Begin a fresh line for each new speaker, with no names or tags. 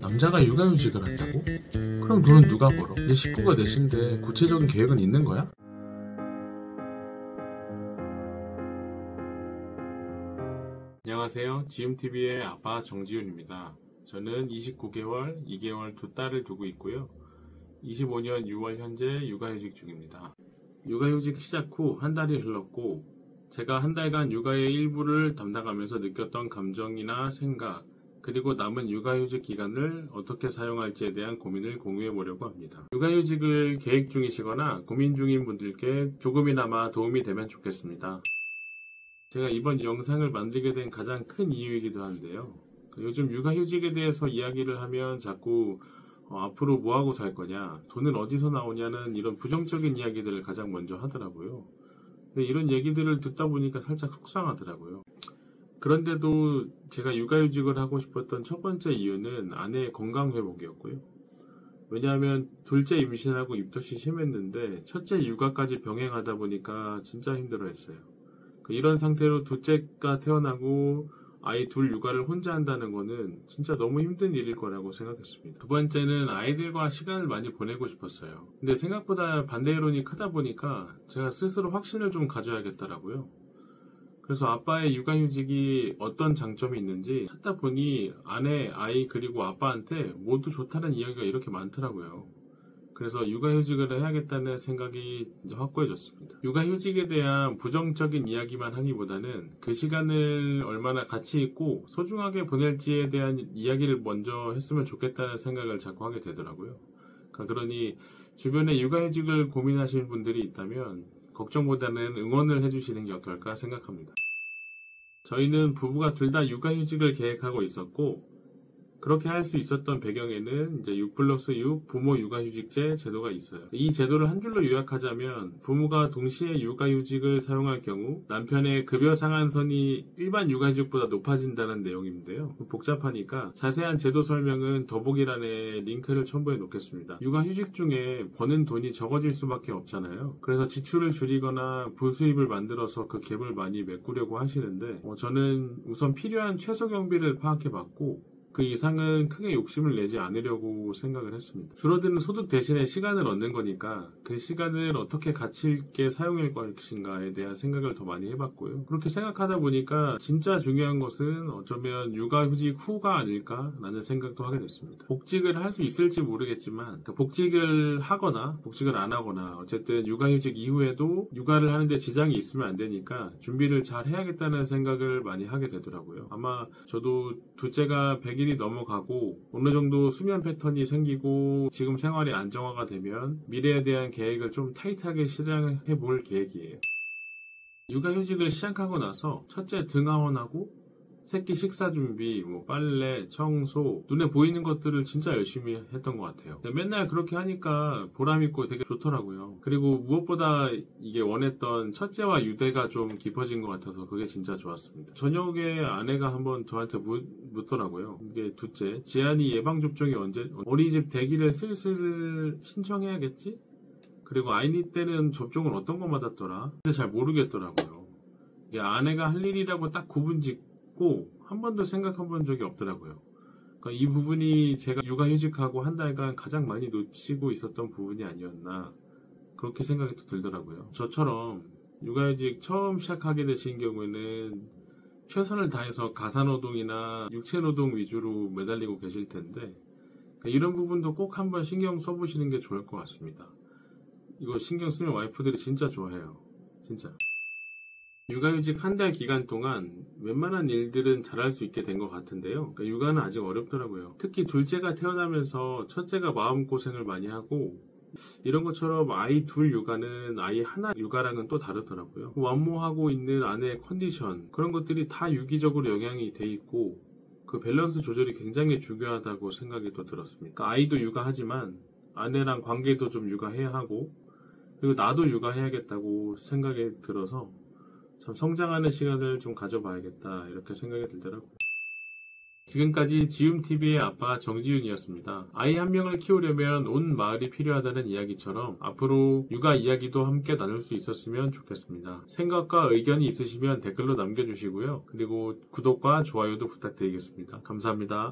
남자가 육아휴직을 한다고? 그럼 돈은 누가 벌어? 이제 식구가 넷인데 구체적인 계획은 있는 거야? 안녕하세요. 지음TV의 아빠 정지훈입니다. 저는 29개월, 2개월 두 딸을 두고 있고요. 25년 6월 현재 육아휴직 중입니다. 육아휴직 시작 후 한 달이 흘렀고 제가 한 달간 육아의 일부를 담당하면서 느꼈던 감정이나 생각, 그리고 남은 육아휴직 기간을 어떻게 사용할지에 대한 고민을 공유해 보려고 합니다. 육아휴직을 계획 중이시거나 고민 중인 분들께 조금이나마 도움이 되면 좋겠습니다. 제가 이번 영상을 만들게 된 가장 큰 이유이기도 한데요. 요즘 육아휴직에 대해서 이야기를 하면 자꾸 앞으로 뭐하고 살 거냐, 돈은 어디서 나오냐는 이런 부정적인 이야기들을 가장 먼저 하더라고요. 근데 이런 얘기들을 듣다 보니까 살짝 속상하더라고요. 그런데도 제가 육아휴직을 하고 싶었던 첫 번째 이유는 아내의 건강 회복이었고요. 왜냐하면 둘째 임신하고 입덧이 심했는데 첫째 육아까지 병행하다 보니까 진짜 힘들어했어요. 이런 상태로 둘째가 태어나고 아이 둘 육아를 혼자 한다는 거는 진짜 너무 힘든 일일 거라고 생각했습니다. 두 번째는 아이들과 시간을 많이 보내고 싶었어요. 근데 생각보다 반대 여론이 크다 보니까 제가 스스로 확신을 좀 가져야겠더라고요. 그래서 아빠의 육아휴직이 어떤 장점이 있는지 찾다 보니 아내, 아이 그리고 아빠한테 모두 좋다는 이야기가 이렇게 많더라고요. 그래서 육아휴직을 해야겠다는 생각이 이제 확고해졌습니다. 육아휴직에 대한 부정적인 이야기만 하기보다는 그 시간을 얼마나 가치 있고 소중하게 보낼지에 대한 이야기를 먼저 했으면 좋겠다는 생각을 자꾸 하게 되더라고요. 그러니 주변에 육아휴직을 고민하시는 분들이 있다면 걱정보다는 응원을 해주시는 게 어떨까 생각합니다. 저희는 부부가 둘 다 육아휴직을 계획하고 있었고 그렇게 할 수 있었던 배경에는 이제 6+6 부모 육아휴직제 제도가 있어요. 이 제도를 한 줄로 요약하자면 부모가 동시에 육아휴직을 사용할 경우 남편의 급여 상한선이 일반 육아휴직보다 높아진다는 내용인데요. 복잡하니까 자세한 제도 설명은 더보기란에 링크를 첨부해 놓겠습니다. 육아휴직 중에 버는 돈이 적어질 수밖에 없잖아요. 그래서 지출을 줄이거나 부수입을 만들어서 그 갭을 많이 메꾸려고 하시는데 저는 우선 필요한 최소 경비를 파악해 봤고 그 이상은 크게 욕심을 내지 않으려고 생각을 했습니다. 줄어드는 소득 대신에 시간을 얻는 거니까 그 시간을 어떻게 가치 있게 사용할 것인가에 대한 생각을 더 많이 해봤고요. 그렇게 생각하다 보니까 진짜 중요한 것은 어쩌면 육아휴직 후가 아닐까라는 생각도 하게 됐습니다. 복직을 할 수 있을지 모르겠지만 복직을 하거나 복직을 안 하거나 어쨌든 육아휴직 이후에도 육아를 하는데 지장이 있으면 안 되니까 준비를 잘 해야겠다는 생각을 많이 하게 되더라고요. 아마 저도 둘째가 100일이 넘어가고 어느 정도 수면 패턴이 생기고 지금 생활이 안정화가 되면 미래에 대한 계획을 좀 타이트하게 실행해 볼 계획이에요. 육아휴직을 시작하고 나서 첫째 등하원하고 새끼 식사 준비, 빨래, 청소, 눈에 보이는 것들을 진짜 열심히 했던 것 같아요. 맨날 그렇게 하니까 보람있고 되게 좋더라고요. 그리고 무엇보다 이게 원했던 첫째와 유대가 좀 깊어진 것 같아서 그게 진짜 좋았습니다. 저녁에 아내가 한번 저한테 묻더라고요. 이게 둘째, 지안이 예방접종이 언제, 어린이집 대기를 슬슬 신청해야겠지? 그리고 아이니 때는 접종을 어떤 거 맞았더라? 근데 잘 모르겠더라고요. 이게 아내가 할 일이라고 딱 구분짓고 한 번도 생각해 본 적이 없더라고요. 그러니까 이 부분이 제가 육아휴직하고 한 달간 가장 많이 놓치고 있었던 부분이 아니었나 그렇게 생각이 또 들더라고요. 저처럼 육아휴직 처음 시작하게 되신 경우에는 최선을 다해서 가사노동이나 육체노동 위주로 매달리고 계실 텐데 이런 부분도 꼭 한번 신경 써보시는 게 좋을 것 같습니다. 이거 신경 쓰면 와이프들이 진짜 좋아해요. 진짜. 육아휴직 한 달 기간 동안 웬만한 일들은 잘할 수 있게 된 것 같은데요. 육아는 아직 어렵더라고요. 특히 둘째가 태어나면서 첫째가 마음고생을 많이 하고 이런 것처럼 아이 둘 육아는 아이 하나 육아랑은 또 다르더라고요. 완모하고 있는 아내의 컨디션 그런 것들이 다 유기적으로 영향이 돼 있고 그 밸런스 조절이 굉장히 중요하다고 생각이 또 들었습니다. 아이도 육아하지만 아내랑 관계도 좀 육아해야 하고 그리고 나도 육아해야겠다고 생각이 들어서 참 성장하는 시간을 좀 가져봐야겠다 이렇게 생각이 들더라고요. 지금까지 지음TV의 아빠 정지윤이었습니다. 아이 한 명을 키우려면 온 마을이 필요하다는 이야기처럼 앞으로 육아 이야기도 함께 나눌 수 있었으면 좋겠습니다. 생각과 의견이 있으시면 댓글로 남겨주시고요. 그리고 구독과 좋아요도 부탁드리겠습니다. 감사합니다.